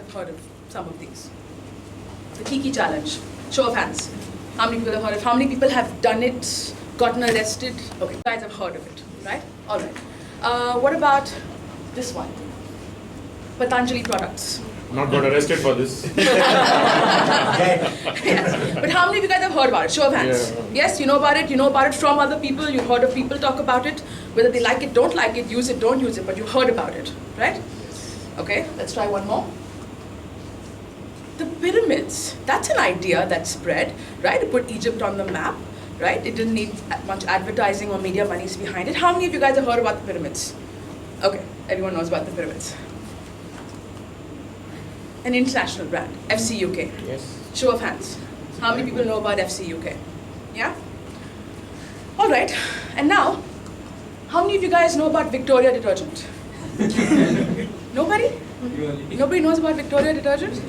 have heard of some of these? The Kiki Challenge. Show of hands. How many people have heard of it? How many people have done it, gotten arrested? Okay, you guys have heard of it, right? All right. What about this one? Patanjali products. Not got arrested for this. Yes. But how many of you guys have heard about it? Show of hands. Yeah. Yes, you know about it. You know about it from other people. You've heard of people talk about it. Whether they like it, don't like it, use it, don't use it, but you heard about it, right? Okay, let's try one more. The pyramids. That's an idea that spread, right? It put Egypt on the map, right? It didn't need much advertising or media monies behind it. How many of you guys have heard about the pyramids? Okay, everyone knows about the pyramids. An international brand, FCUK. Yes. Show of hands. How many people know about FCUK? Yeah? All right, and now, how many of you guys know about Victoria detergent? Nobody? Nobody knows about Victoria detergent?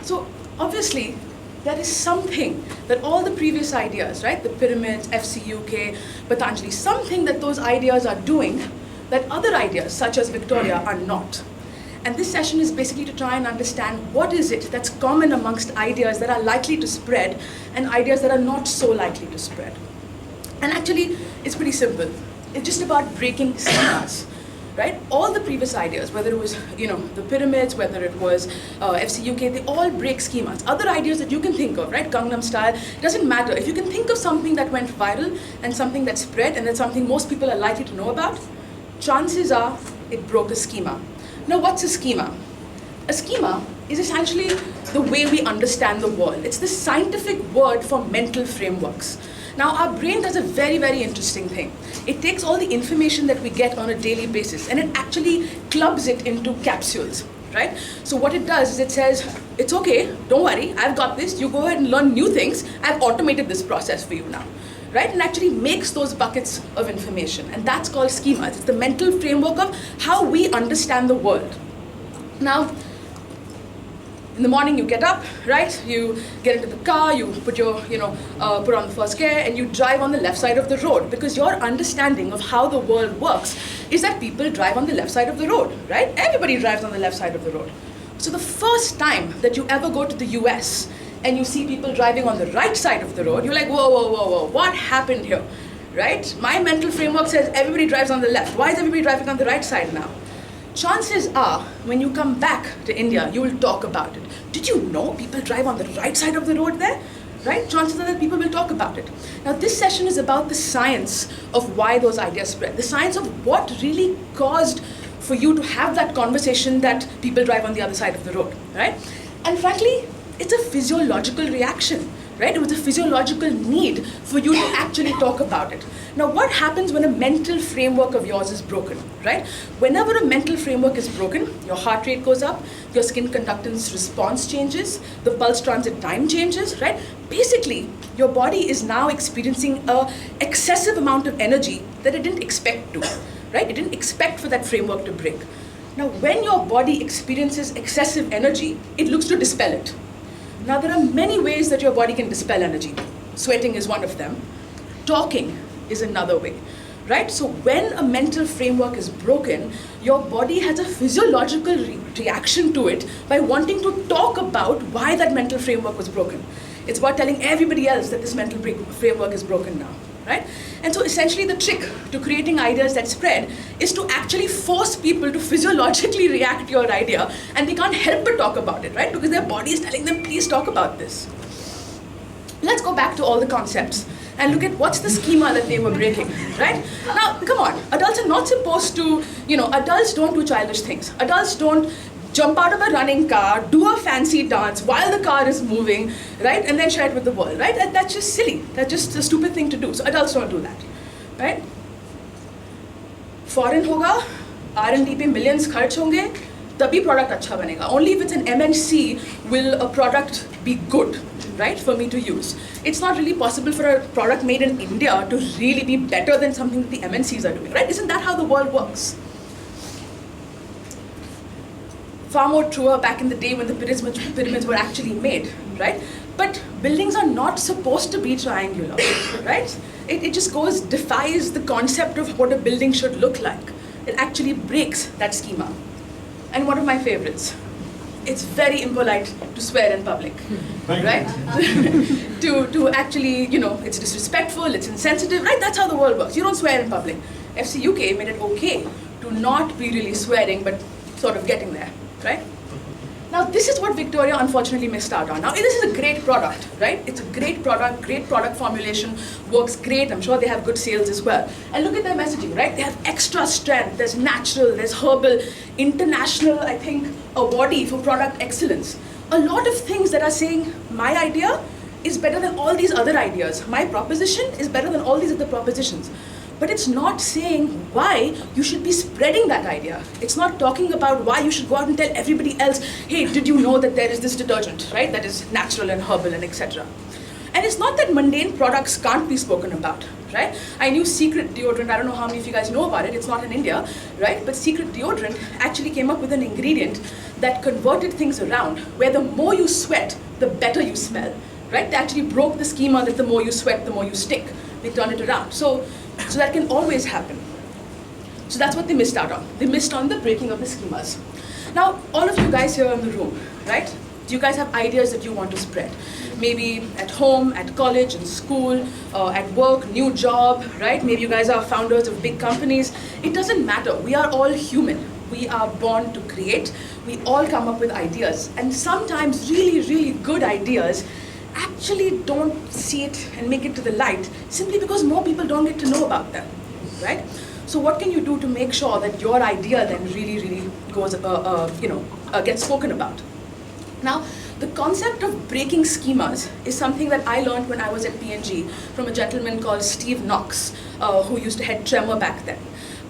So, obviously, there is something that all the previous ideas, right? The pyramids, FCUK, Patanjali, something that those ideas are doing that other ideas, such as Victoria, are not. And this session is basically to try and understand what is it that's common amongst ideas that are likely to spread and ideas that are not so likely to spread. And actually, it's pretty simple. It's just about breaking schemas, right? All the previous ideas, whether it was, the pyramids, whether it was FCUK, they all break schemas. Other ideas that you can think of, right? Gangnam Style, doesn't matter. If you can think of something that went viral and something that spread and that's something most people are likely to know about, chances are it broke a schema. Now, what's a schema? A schema is essentially the way we understand the world. It's the scientific word for mental frameworks. Now, our brain does a very, very interesting thing. It takes all the information that we get on a daily basis and it actually clubs it into capsules, right? So what it does is it says, it's okay, don't worry, I've got this, you go ahead and learn new things, I've automated this process for you now. Right? And actually makes those buckets of information. And that's called schemas. It's the mental framework of how we understand the world. Now, in the morning you get up, right? You get into the car, you put your, put on the first gear and you drive on the left side of the road because your understanding of how the world works is that people drive on the left side of the road, right? Everybody drives on the left side of the road. So the first time that you ever go to the US and you see people driving on the right side of the road, you're like, whoa, whoa, whoa, whoa, what happened here, right? My mental framework says everybody drives on the left. Why is everybody driving on the right side now? Chances are, when you come back to India, you will talk about it. Did you know people drive on the right side of the road there? Right? Chances are that people will talk about it. Now, this session is about the science of why those ideas spread, the science of what really caused for you to have that conversation that people drive on the other side of the road, right? And frankly, it's a physiological reaction, right? It was a physiological need for you to actually talk about it. Now, what happens when a mental framework of yours is broken, right? Whenever a mental framework is broken, your heart rate goes up, your skin conductance response changes, the pulse transit time changes, right? Basically, your body is now experiencing an excessive amount of energy that it didn't expect to, right? It didn't expect for that framework to break. Now, when your body experiences excessive energy, it looks to dispel it. Now, there are many ways that your body can dispel energy. Sweating is one of them. Talking is another way, right? So when a mental framework is broken, your body has a physiological reaction to it by wanting to talk about why that mental framework was broken. It's about telling everybody else that this mental framework is broken now, right? And so essentially the trick to creating ideas that spread is to actually force people to physiologically react to your idea, and they can't help but talk about it, right? Because their body is telling them, please talk about this. Let's go back to all the concepts and look at what's the schema that they were breaking, right? Now, come on, adults are not supposed to, adults don't do childish things. Adults don't jump out of a running car, do a fancy dance while the car is moving, right? And then share it with the world, right? That's just silly. That's just a stupid thing to do. So adults don't do that, right? Foreign होगा, R&D पे millions खर्च होंगे, तभी product अच्छा बनेगा. Only if it's an MNC will a product be good, right, for me to use. It's not really possible for a product made in India to really be better than something that the MNCs are doing, right? Isn't that how the world works? Far more truer back in the day when the pyramids were actually made, right? But buildings are not supposed to be triangular, right? It just defies the concept of what a building should look like. It actually breaks that schema. And one of my favorites, it's very impolite to swear in public, right? to actually, it's disrespectful, it's insensitive, right? That's how the world works. You don't swear in public. FC UK made it okay to not be really swearing, but sort of getting there, right? Now, this is what Victoria unfortunately missed out on. Now, this is a great product, right? It's a great product formulation, works great. I'm sure they have good sales as well. And look at their messaging, right? They have extra strength, there's natural, there's herbal, international, I think, awardee for product excellence. A lot of things that are saying, my idea is better than all these other ideas. My proposition is better than all these other propositions. But it's not saying why you should be spreading that idea. It's not talking about why you should go out and tell everybody else, hey, did you know that there is this detergent, right? That is natural and herbal and etc. And it's not that mundane products can't be spoken about, right? I knew Secret deodorant, I don't know how many of you guys know about it, it's not in India, right? But Secret deodorant actually came up with an ingredient that converted things around, where the more you sweat, the better you smell, right? They actually broke the schema that the more you sweat, the more you stick. They turned it around. So that can always happen. So that's what they missed out on. They missed on the breaking of the schemas. Now, all of you guys here in the room, right? Do you guys have ideas that you want to spread? Maybe at home, at college, in school, at work, new job, right? Maybe you guys are founders of big companies. It doesn't matter. We are all human. We are born to create. We all come up with ideas. And sometimes really, really good ideas actually don't see it and make it to the light simply because more people don't get to know about them, right? So what can you do to make sure that your idea then really, really goes, gets spoken about? Now, the concept of breaking schemas is something that I learned when I was at P&G from a gentleman called Steve Knox, who used to head Tremor back then.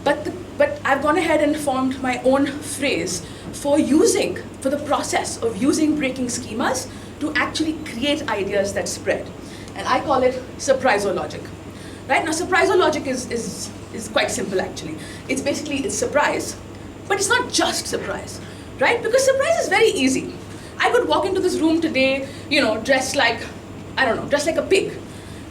But I've gone ahead and formed my own phrase for the process of using breaking schemas to actually create ideas that spread. And I call it surprisologic. Right? Now, surprisologic is quite simple, actually. It's basically, it's surprise, but it's not just surprise, right? Because surprise is very easy. I could walk into this room today, dressed like a pig,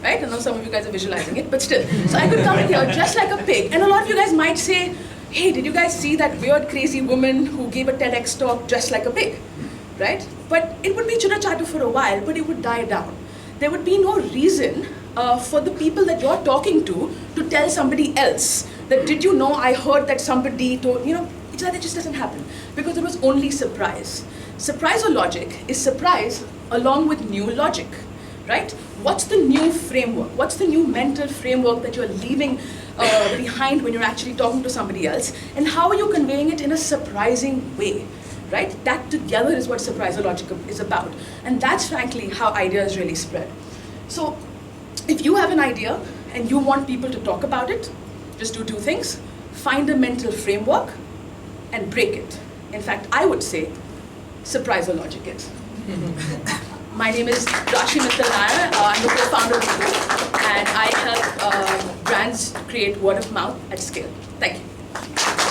right? I know some of you guys are visualizing it, but still. So I could come in here dressed like a pig, and a lot of you guys might say, hey, did you guys see that weird, crazy woman who gave a TedX talk dressed like a pig? Right? But it would be chutta-chatu for a while, but it would die down. There would be no reason for the people that you're talking to tell somebody else that, did you know, I heard that somebody told, that just doesn't happen. Because it was only surprise. Surprisologic is surprise along with new logic, right? What's the new framework? What's the new mental framework that you're leaving behind when you're actually talking to somebody else? And how are you conveying it in a surprising way? Right? That together is what surprisologic is about. And that's frankly how ideas really spread. So if you have an idea and you want people to talk about it, just do two things. Find a mental framework and break it. In fact, I would say surprisologic it. My name is Rashi Mittal Nair. I'm the co-founder of Woop, and I help brands create word of mouth at scale. Thank you.